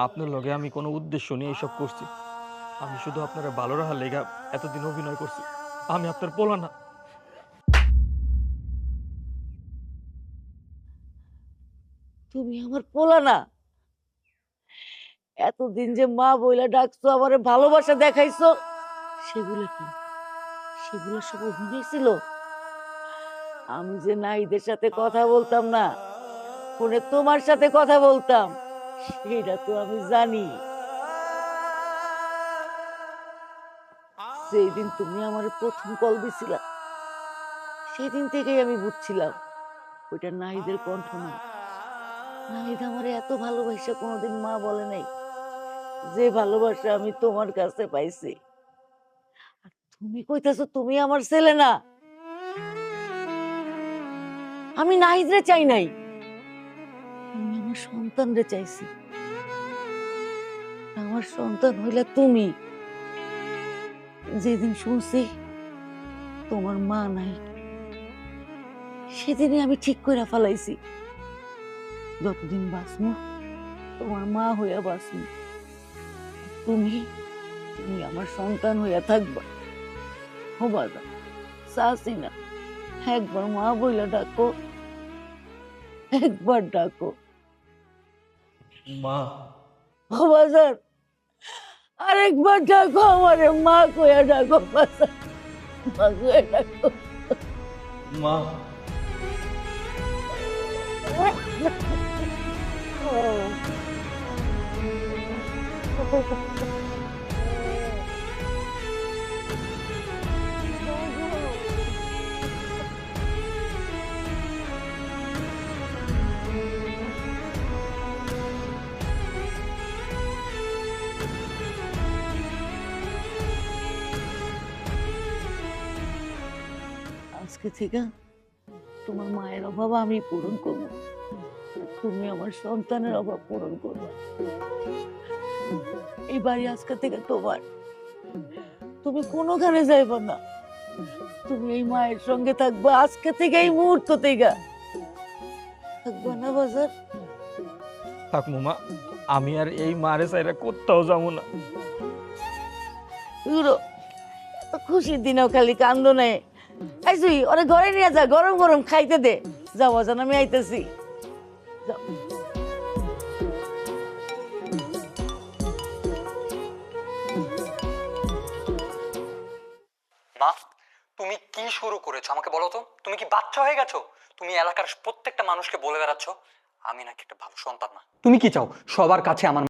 আপনার লগে আমি কোনো উদ্দেশ্য নিয়ে এইসব করছি। আমি শুধু আপনারা ভালো রাখার লেগা এতদিন অভিনয় করছি। আমি আপনার পোলা না। তুমি আমার পোলা না? এতদিন যে মা বইলা ডাকছো, আমারে ভালোবাসা দেখাইছো, সেগুলো কি? সেগুলো সব অভিনয় ছিল? আমি যে নাইদের সাথে কথা বলতাম না, ফোনে তোমার সাথে কথা বলতাম, সেটা তো আমি জানি। যেই দিন তুমি আমার প্রথম কল দিছিলা, সেই দিন থেকেই আমি বুঝছিলাম ওইটা নাহিদের কণ্ঠ না। নাহিদ আমারে এত ভালোবাসা কোনোদিন মা বলে নাই, যে ভালোবাসা আমি তোমার কাছে পাইছি। আর তুমি কইতাছো তুমি আমার ছেলে না? আমি নাহিদরে চাই নাই, আমি আমার সন্তানরে চাইছি। আমার সন্তান হইলা তুমি। যেদিন শুনছি তোমার মা নাই, সেদিনই আমি ঠিক কইরা ফেলাইছি যতদিন বাঁচমু তোমার মা হইয়া বাঁচমু। তুমি তুমি আমার সন্তান হইয়া থাকবা। ও বাবা, চাচি না, একবার মা বইলা ডাকো, একবার ডাকো। মা। ও বাজার, আরেকবার ডাকো আমারে, মা কইয়া ডাকো বাজার, মা কইয়া ডাকো। মা। আজকে থেকে তোমার মায়ের অভাব আমি পূরণ করব, তুমি আমার সন্তানের অভাব পূরণ করবে। এই বাড়ি আজকে থেকে তোমার, তুমি কোনোখানে যাইবা না। তুমি এই মায়ের সঙ্গে থাকবা আজকে থেকে, এই মুহূর্ত থেকে থাকবা না বাজার? থাক মা, আমি আর এই মারে চাইরা কোথাও যাবো না। ইউরো, এত খুশির দিনেও খালি কান্দো নেই। এই তুই ওরে ঘরে নিয়ে যা, গরম গরম খাইতে দে। যাও বাজান, আমি আইতেছি। যাও। মা, তুমি কি শুরু করেছো আমাকে বলো তো? তুমি কি বাচ্চা হয়ে গেছো? তুমি এলাকার প্রত্যেকটা মানুষকে বলে বেড়াচ্ছ আমি নাকি একটা ভালো সন্তান না। তুমি কি চাও সবার কাছে আমার